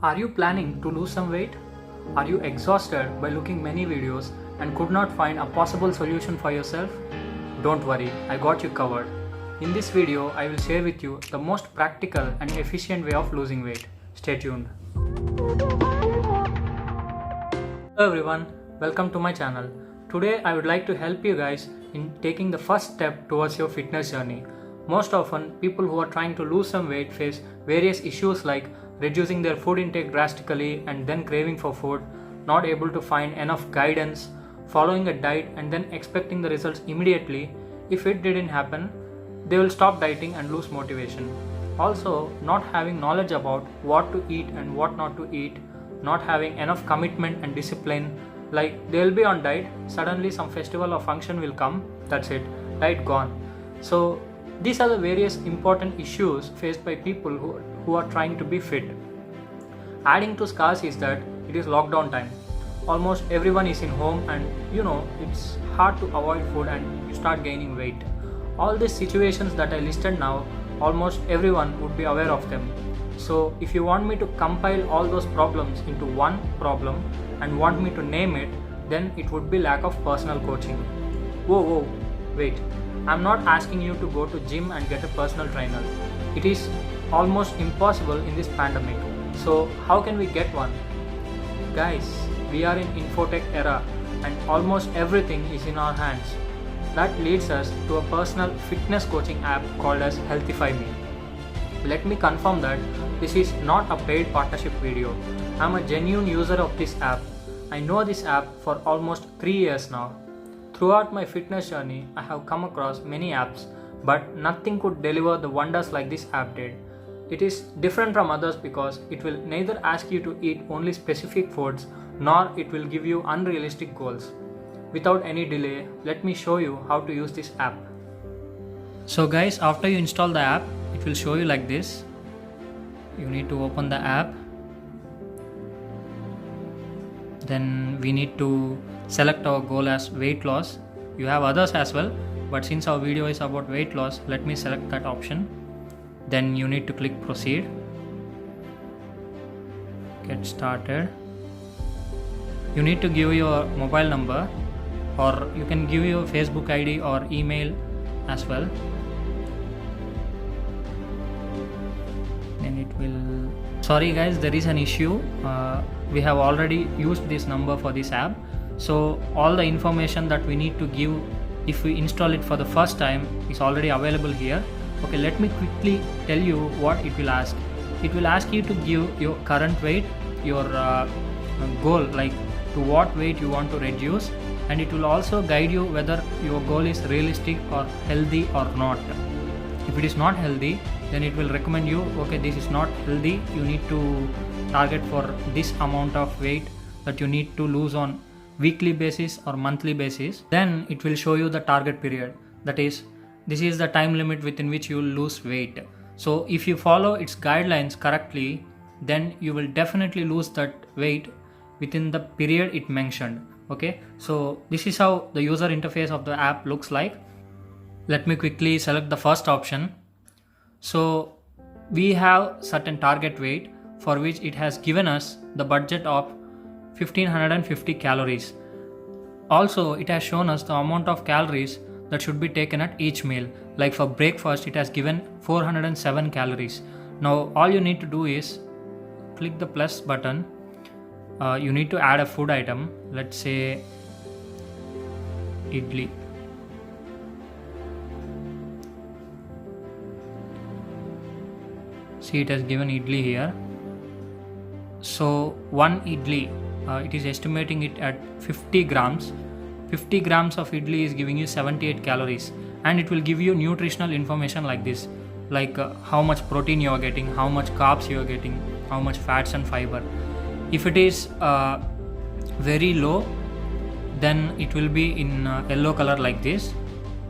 Are you planning to lose some weight? Are you exhausted by looking many videos and could not find a possible solution for yourself? Don't worry, I got you covered. In this video, I will share with you the most practical and efficient way of losing weight. Stay tuned. Hello everyone, welcome to my channel. Today I would like to help you guys in taking the first step towards your fitness journey. Most often, people who are trying to lose some weight face various issues like reducing their food intake drastically and then craving for food, not able to find enough guidance, following a diet and then expecting the results immediately. If it didn't happen, they will stop dieting and lose motivation. Also, not having knowledge about what to eat and what not to eat, not having enough commitment and discipline, like they will be on diet, suddenly some festival or function will come, that's it, diet gone. So these are the various important issues faced by people who are trying to be fit. Adding to scars is that it is lockdown time. Almost everyone is in home and it's hard to avoid food and you start gaining weight. All these situations that I listed now, almost everyone would be aware of them. So if you want me to compile all those problems into one problem and want me to name it, then it would be lack of personal coaching. Whoa, wait. I'm not asking you to go to gym and get a personal trainer. It is almost impossible in this pandemic. So how can we get one? Guys, we are in infotech era and almost everything is in our hands. That leads us to a personal fitness coaching app called as Healthify Me. Let me confirm that this is not a paid partnership video. I'm a genuine user of this app. I know this app for almost 3 years now. Throughout my fitness journey, I have come across many apps, but nothing could deliver the wonders like this app did. It is different from others because it will neither ask you to eat only specific foods, nor it will give you unrealistic goals. Without any delay, let me show you how to use this app. So guys, after you install the app, it will show you like this. You need to open the app. Then we need to select our goal as weight loss. You have others as well, but since our video is about weight loss, let me select that option. Then you need to click proceed. Get started. You need to give your mobile number, or you can give your Facebook ID or email as well. Then it will... Sorry guys, there is an issue. We have already used this number for this app. So all the information that we need to give if we install it for the first time is already available here. Okay, let me quickly tell you what it will ask. It will ask you to give your current weight, your goal, like to what weight you want to reduce, and it will also guide you whether your goal is realistic or healthy or not. If it is not healthy, then it will recommend you, okay, this is not healthy, you need to target for this amount of weight that you need to lose on weekly basis or monthly basis. Then it will show you the target period, that is, this is the time limit within which you will lose weight. So if you follow its guidelines correctly, then you will definitely lose that weight within the period it mentioned. Okay, so this is how the user interface of the app looks like. Let me quickly select the first option. So we have certain target weight for which it has given us the budget of 1550 calories. Also, it has shown us the amount of calories that should be taken at each meal. Like for breakfast, it has given 407 calories. Now all you need to do is click the plus button. You need to add a food item. Let's say idli. See, it has given idli here. So one idli, it is estimating it at 50 grams. 50 grams of idli is giving you 78 calories, and it will give you nutritional information like this, like how much protein you are getting, how much carbs you are getting, how much fats and fiber. If it is very low, then it will be in yellow color like this.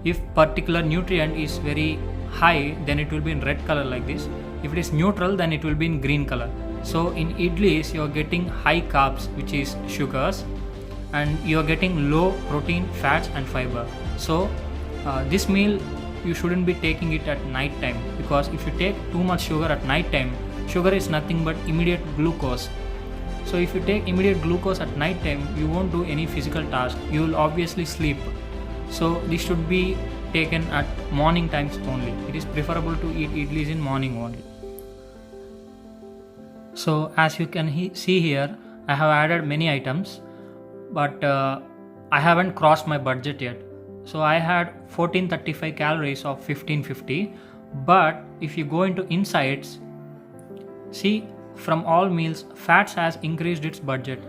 If particular nutrient is very high, then it will be in red color like this. If it is neutral, then it will be in green color. So in idlis, you are getting high carbs, which is sugars, and you are getting low protein, fats and fiber. So this meal you shouldn't be taking it at night time, because if you take too much sugar at night time, sugar is nothing but immediate glucose. So if you take immediate glucose at night time, you won't do any physical task, you will obviously sleep. So this should be taken at morning times only. It is preferable to eat idlis in morning only. So as you can see here, I have added many items, but I haven't crossed my budget yet. So I had 1435 calories of 1550, but if you go into insights, see, from all meals, fats has increased its budget.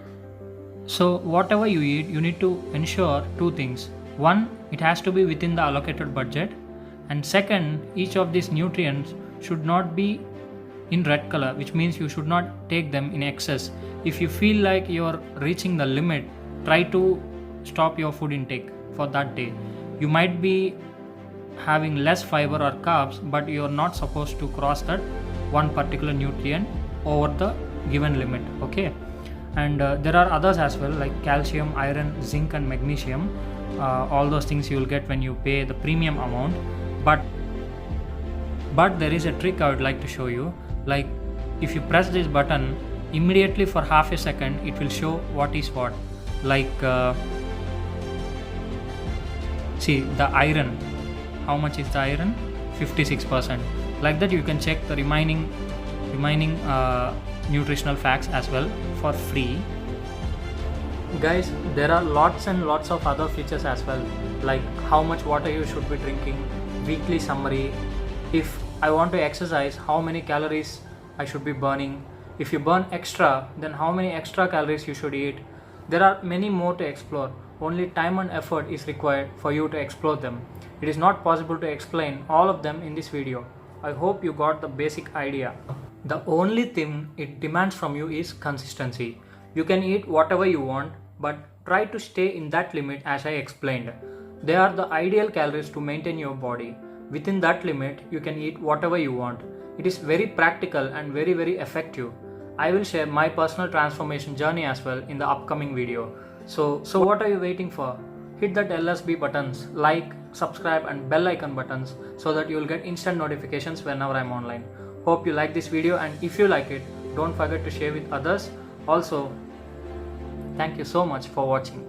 So whatever you eat, you need to ensure two things. One, it has to be within the allocated budget, and second, each of these nutrients should not be in red color, which means you should not take them in excess. If you feel like you're reaching the limit, try to stop your food intake for that day. You might be having less fiber or carbs, but you're not supposed to cross that one particular nutrient over the given limit, okay? And there are others as well, like calcium, iron, zinc and magnesium. All those things you will get when you pay the premium amount, but there is a trick I would like to show you. Like, if you press this button, immediately for half a second it will show what is what. Like see the iron, how much is the iron? 56%. Like that you can check the remaining nutritional facts as well for free. Guys, there are lots and lots of other features as well, like how much water you should be drinking, weekly summary, if I want to exercise, how many calories I should be burning, if you burn extra, then how many extra calories you should eat. There are many more to explore. Only time and effort is required for you to explore them. It is not possible to explain all of them in this video. I hope you got the basic idea. The only thing it demands from you is consistency. You can eat whatever you want, but try to stay in that limit as I explained. They are the ideal calories to maintain your body. Within that limit, you can eat whatever you want. It is very practical and very effective. I will share my personal transformation journey as well in the upcoming video. So what are you waiting for? Hit that LSB buttons, like, subscribe and bell icon buttons so that you will get instant notifications whenever I'm online. Hope you like this video, and if you like it, don't forget to share with others. Also, thank you so much for watching.